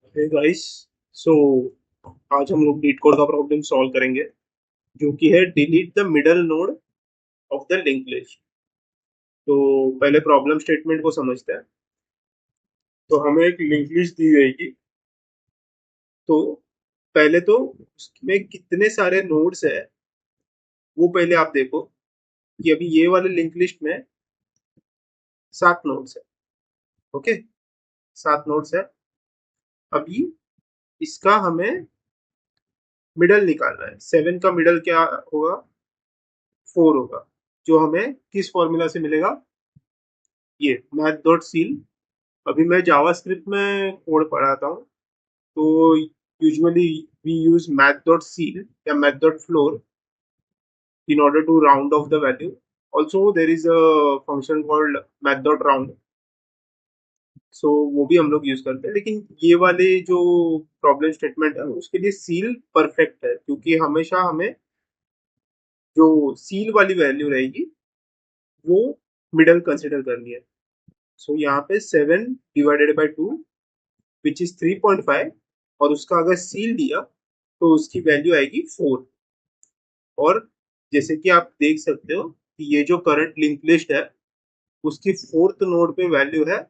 Hey guys. सो आज हम लोग लीड कोड का प्रॉब्लम सॉल्व करेंगे, जो कि है delete the middle node of the link list. तो पहले प्रॉब्लम स्टेटमेंट को समझते हैं। तो हमें एक लिंक लिस्ट दी जाएगी। तो पहले तो उसमें कितने सारे नोड्स है वो पहले आप देखो कि अभी ये वाले लिंक लिस्ट में 7 नोड्स है। ओके, 7 नोड्स है। अभी इसका हमें मिडल निकालना है। 7 का मिडल क्या होगा? 4 होगा, जो हमें किस फॉर्मूला से मिलेगा? ये मैथ डॉट सील। अभी मैं जावास्क्रिप्ट में कोड पढ़ाता हूँ, तो usually we use math dot ceil या math dot floor in order to round off the value. Also, there is a function called math dot round. सो वो भी हम लोग यूज करते हैं, लेकिन ये वाले जो प्रॉब्लम स्टेटमेंट है उसके लिए सील परफेक्ट है, क्योंकि हमेशा हमें जो सील वाली वैल्यू रहेगी वो मिडल कंसिडर करनी है। सो यहाँ पे 7 डिवाइडेड बाई 2 विच इज 3.5, और उसका अगर सील दिया तो उसकी वैल्यू आएगी 4। और जैसे कि आप देख सकते हो कि ये जो करंट लिंक लिस्ट है उसकी फोर्थ नोड पे वैल्यू है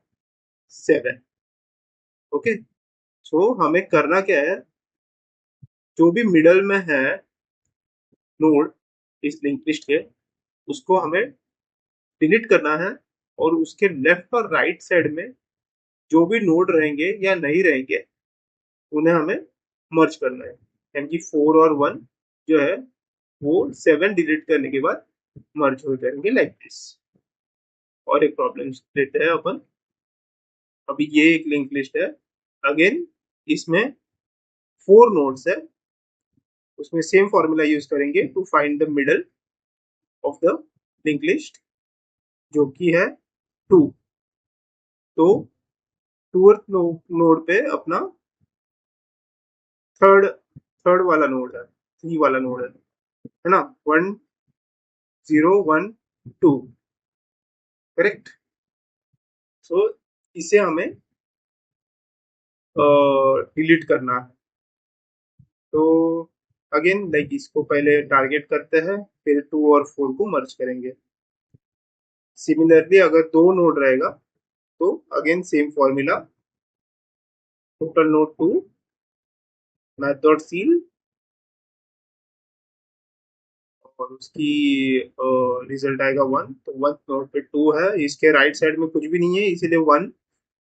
7। ओके, सो हमें करना क्या है? जो भी मिडल में है नोड इस लिंक लिस्ट के, उसको हमें डिलीट करना है। और उसके लेफ्ट और राइट साइड में जो भी नोड रहेंगे या नहीं रहेंगे उन्हें हमें मर्ज करना है। यानी कि 4 और 1 जो है वो 7 डिलीट करने के बाद मर्ज हो जाएंगे लाइक दिस। और एक प्रॉब्लम लेते हैं अपन। अभी ये एक लिंक लिस्ट है। अगेन इसमें 4 नोड्स है। उसमें सेम फॉर्मूला यूज करेंगे to find the middle of the link list, जो कि है 2। तो टूअर्थ नोड पे अपना थर्ड थर्ड वाला नोड है, 3 वाला नोड है ना? 1 0 1 2, करेक्ट। सो इसे हमें डिलीट करना है। तो अगेन लाइक इसको पहले टारगेट करते हैं, फिर 2 और 4 को मर्ज करेंगे। सिमिलरली अगर 2 नोड रहेगा तो again same formula, total node 2, math dot seal, और उसकी रिजल्ट आएगा 1। तो 1 नोड पे 2 है, इसके राइट साइड में कुछ भी नहीं है, इसीलिए 1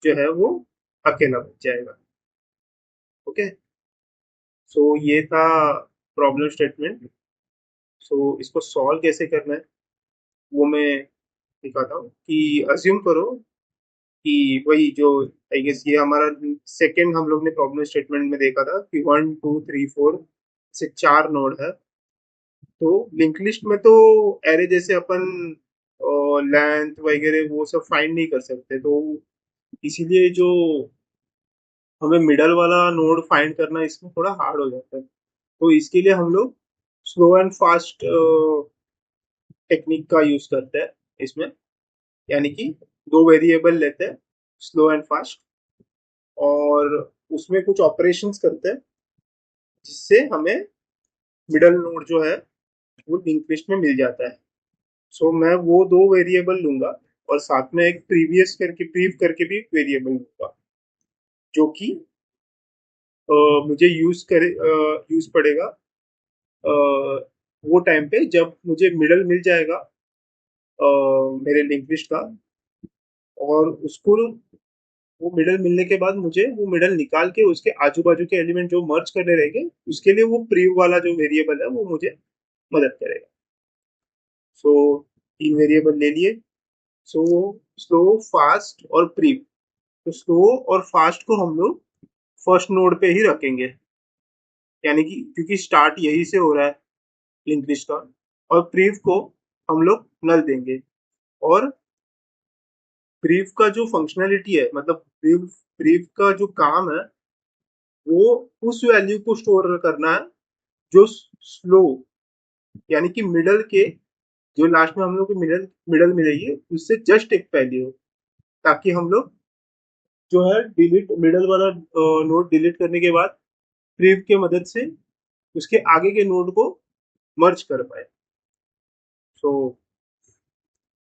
जो है वो अकेला बच जाएगा। ओके, सो ये था प्रॉब्लम स्टेटमेंट। सो इसको सॉल्व कैसे करना है वो मैं दिखाता हूँ। कि अज्यूम करो कि वही जो आई गेस ये हमारा सेकंड हम लोग ने प्रॉब्लम स्टेटमेंट में देखा था कि 1 2 3 4 से 4 नोड है। तो लिंक लिस्ट में तो एरे जैसे अपन लेंथ वगैरह वो सब फाइंड नहीं कर सकते, तो इसीलिए जो हमें मिडल वाला नोड फाइंड करना इसमें थोड़ा हार्ड हो जाता है। तो इसके लिए हम लोग स्लो एंड फास्ट टेक्निक का यूज करते हैं इसमें। यानी कि 2 वेरिएबल लेते हैं, स्लो एंड फास्ट, और उसमें कुछ ऑपरेशंस करते हैं जिससे हमें मिडल नोड जो है वो लिंक लिस्ट में मिल जाता है। सो मैं वो 2 वेरिएबल लूंगा, और साथ में एक प्रीवियस करके प्रीव करके भी वेरिएबल लूंगा, जो कि मुझे यूज पड़ेगा वो टाइम पे जब मुझे मिडल मिल जाएगा मेरे लिंक लिस्ट का। और उसको वो मिडल मिलने के बाद मुझे वो मिडल निकाल के उसके आजू बाजू के एलिमेंट जो मर्ज करने रहेंगे उसके लिए वो प्रीव वाला जो वेरिएबल है वो मुझे मदद करेगा। सो 3 वेरिएबल ले लिए। सो स्लो, फास्ट और प्रीव। तो स्लो और फास्ट को हम लोग फर्स्ट नोड पे ही रखेंगे, यानी कि क्योंकि स्टार्ट यही से हो रहा है लिंक लिस्ट का। और प्रीव को हम लोग नल देंगे। और प्रीव का जो फंक्शनैलिटी है, मतलब प्रीव प्रीव का जो काम है वो उस वैल्यू को स्टोर करना है जो स्लो, यानी कि मिडल के, जो लास्ट में हम लोग को मिडल मिडल मिलेगी उससे जस्ट एक पहले हो, ताकि हम लोग जो है डिलीट मिडल वाला नोड डिलीट करने के बाद प्रीव के मदद से उसके आगे के नोड को मर्ज कर पाए। सो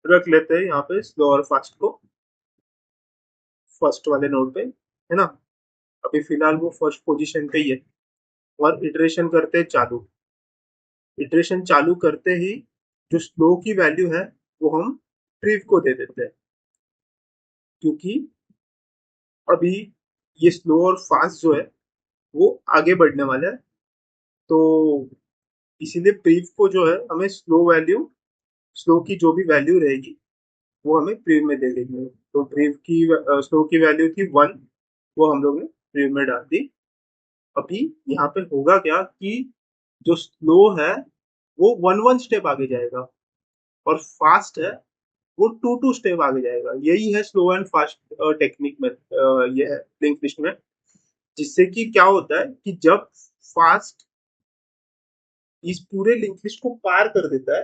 रख लेते हैं यहाँ पे स्लो और फास्ट को फर्स्ट वाले नोड पे, है ना। अभी फिलहाल वो फर्स्ट पोजीशन पे ही है और इटरेशन करते हैं चालू। इटरेशन चालू करते ही जो स्लो की वैल्यू है वो हम प्रीव को दे देते हैं, क्योंकि अभी ये स्लो और फास्ट जो है वो आगे बढ़ने वाला है। तो इसीलिए प्रीव को जो है हमें स्लो की जो भी वैल्यू रहेगी वो हमें प्रीव में दे देंगे। तो प्रीव की स्लो की वैल्यू थी 1, वो हम लोग ने प्रीव में डाल दी। अभी यहाँ पे होगा क्या कि जो स्लो है वो 1 1 स्टेप आगे जाएगा और फास्ट है वो 2 2 स्टेप आगे जाएगा। यही है स्लो एंड फास्ट टेक्निक में, ये है लिंक लिस्ट में। जिससे कि क्या होता है कि जब फास्ट इस पूरे लिंक लिस्ट को पार कर देता है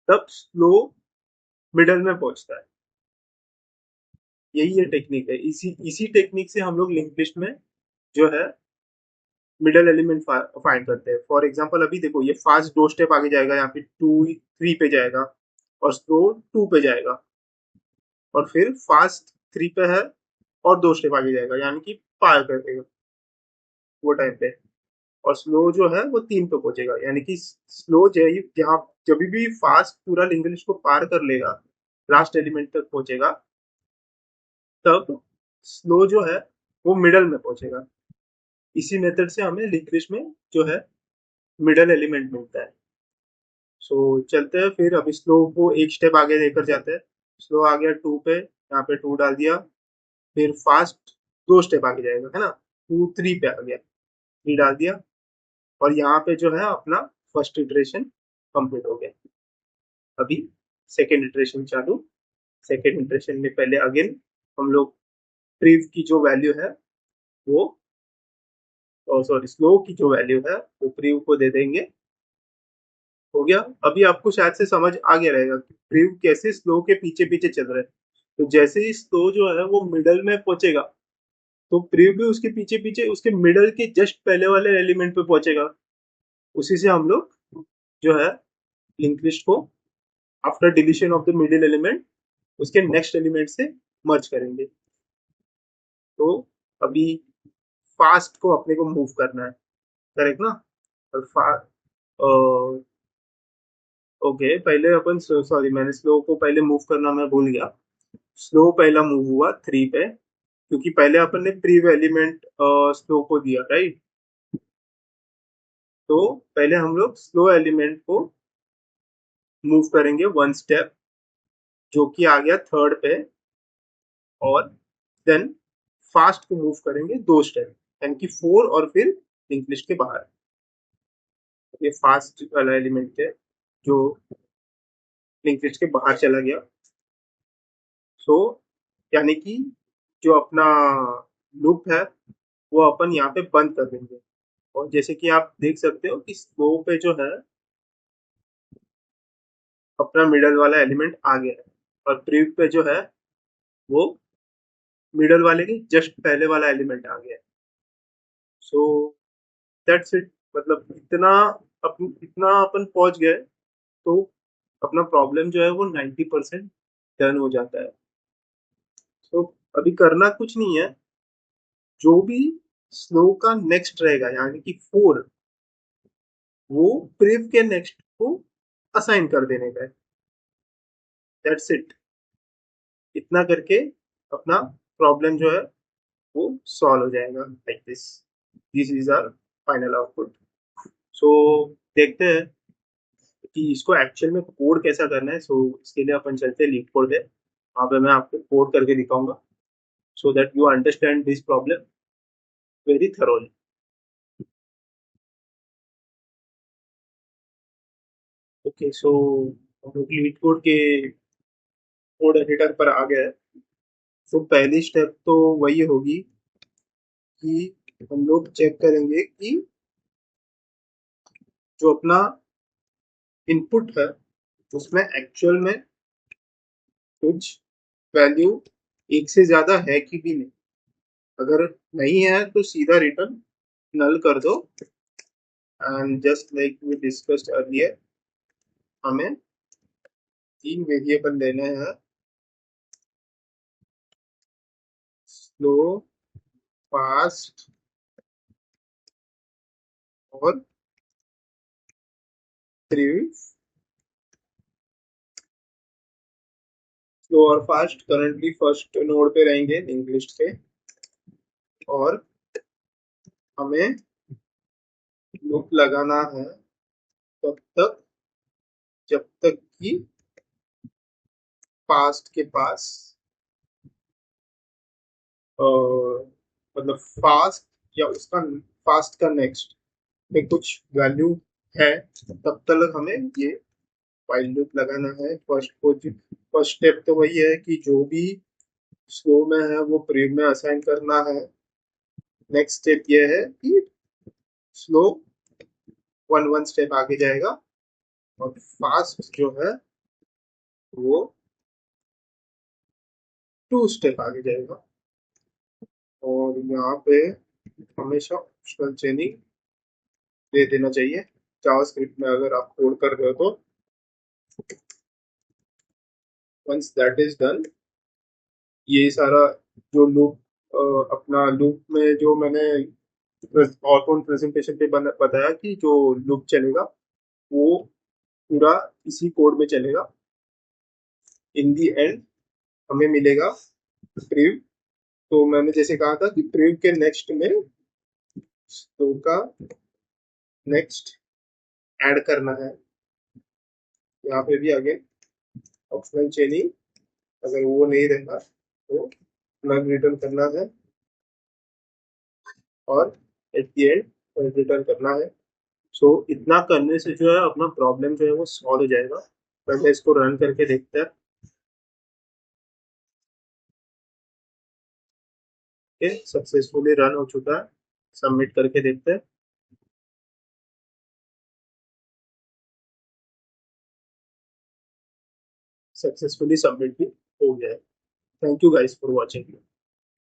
तब स्लो मिडल में पहुंचता है। यही ये टेक्निक है। इसी इसी टेक्निक से हम लोग लिंक लिस्ट में जो है मिडल एलिमेंट फाइंड करते हैं। फॉर एग्जांपल अभी देखो ये फास्ट 2 स्टेप आगे जाएगा, यहाँ पे 2 3 पे जाएगा और स्लो 2 पे जाएगा और फिर फास्ट 3 पे है और 2 स्टेप आगे जाएगा, यानी कि पार कर देगा वो टाइम पे। और स्लो जो है वो 3 पे पहुंचेगा, यानी कि स्लो जहाँ जब भी फास्ट पूरा लिंक लिस्ट को पार कर लेगा लास्ट एलिमेंट तक पहुंचेगा तब स्लो जो है वो मिडल में पहुंचेगा। इसी मेथड से हमें लिंक लिस्ट में जो है मिडल एलिमेंट मिलता है। सो चलते हैं फिर। अभी स्लो को एक स्टेप आगे लेकर जाते हैं। स्लो आ गया 2 पे, यहाँ पे 2 डाल दिया। फिर फास्ट 2 स्टेप आगे जाएगा, है ना। 2 3 पे आ गया, 3 डाल दिया और यहाँ पे जो है अपना फर्स्ट इटरेशन कंप्लीट हो गया। अभी सेकेंड इटरेशन चालू। सेकेंड इटरेशन में पहले अगेन हम लोग प्रीव की जो वैल्यू है वो, सॉरी स्लो की जो वैल्यू है वो प्रीव को दे देंगे। हो गया। अभी आपको शायद से समझ आ गया रहेगा कि प्रीव कैसे स्लो के पीछे पीछे चल रहा है। तो जैसे ही स्लो जो है वो मिडल में पहुंचेगा तो प्रीव भी उसके पीछे पीछे उसके मिडल के जस्ट पहले वाले एलिमेंट पे पहुंचेगा। उसी से हम लोग जो है लिंक लिस्ट को after deletion of the middle element उसके नेक्स्ट एलिमेंट से मर्ज करेंगे। तो अभी फास्ट को अपने को मूव करना है, करेक्ट ना। और ओके पहले अपन, सॉरी मैंने स्लो को पहले मूव करना मैं भूल गया। स्लो पहला मूव हुआ 3 पे, क्योंकि पहले अपन ने प्रीव एलिमेंट स्लो को दिया, राइट। तो पहले हम लोग स्लो एलिमेंट को मूव करेंगे 1 स्टेप, जो कि आ गया 3rd पे। और देन फास्ट को मूव करेंगे 2 स्टेप, यानी कि 4 और फिर लिंक लिस्ट के बाहर। ये फास्ट वाला एलिमेंट है जो लिंक लिस्ट के बाहर चला गया। सो यानी कि जो अपना लूप है वो अपन यहाँ पे बंद कर देंगे। और जैसे कि आप देख सकते हो कि स्लो पे जो है अपना मिडल वाला एलिमेंट आ गया है और प्रीव पे जो है वो मिडल वाले के जस्ट पहले वाला एलिमेंट आ गया है। So that's it. मतलब इतना अपन पहुंच गए तो अपना प्रॉब्लम जो है वो 90% डन हो जाता है। सो अभी करना कुछ नहीं है। जो भी स्लो का नेक्स्ट रहेगा यानी कि 4, वो प्रीव के नेक्स्ट को असाइन कर देने का है। That's it. इतना करके अपना प्रॉब्लम जो है वो सॉल्व हो जाएगा like this. This is our final output. So देखते हैं कि इसको एक्चुअल में कोड कैसा करना है। सो इसके लिए अपन चलते हैं लीड कोड पे, वहाँ पे मैं आपको कोड करके दिखाऊंगा so that you understand this problem very thoroughly. Okay so हम लोग लीड कोड के कोड एडिटर पर आ गए। तो पहली स्टेप तो वही होगी कि हम लोग चेक करेंगे कि जो अपना इनपुट है उसमें एक्चुअल में कुछ वैल्यू एक से ज्यादा है कि भी नहीं, अगर नहीं है तो सीधा रिटर्न नल कर दो। And just like we discussed earlier, हमें 3 वेरिएबल लेने हैं, स्लो, फास्ट और प्रीव्यू। स्लो और फास्ट करंटली फर्स्ट नोड पे रहेंगे लिंक लिस्ट पे, और हमें लूप लगाना है तब तक जब तक कि फास्ट के पास मतलब फास्ट या उसका फास्ट का नेक्स्ट में कुछ वैल्यू है, तब तक हमें ये वाइल लूप लगाना है। फर्स्ट स्टेप तो वही है कि जो भी स्लो में है वो प्रीव में असाइन करना है। नेक्स्ट स्टेप ये है कि स्लो वन वन स्टेप आगे जाएगा, और फास्ट जो है वो 2 स्टेप आगे जाएगा। और यहाँ पे हमेशा ऑप्शनल चेनिंग दे देना चाहिए जावास्क्रिप्ट में अगर आप कोड कर रहे हो तो। वंस दैट इज डन, ये सारा जो लूप, अपना लूप में जो मैंने पावरपॉइंट प्रेजेंटेशन पे बताया कि जो लूप चलेगा वो पूरा इसी कोड में चलेगा। इन दी एंड हमें मिलेगा प्रिव। तो मैंने जैसे कहा था कि प्रिव के नेक्स्ट में स्लो का नेक्स्ट ऐड करना है। यहाँ पे भी अगेन ऑप्शनल चेनिंग, अगर वो नहीं रहना तो नन रिटर्न करना है, और एट द एंड रिटर्न करना है। सो इतना करने से जो है अपना प्रॉब्लम जो है वो सॉल्व हो जाएगा। पहले इसको रन करके देखते हैं। ओके, सक्सेसफुली रन हो चुका है, सबमिट करके देखते हैं। सक्सेसफुली सबमिट भी हो गया है। Thank you guys for watching.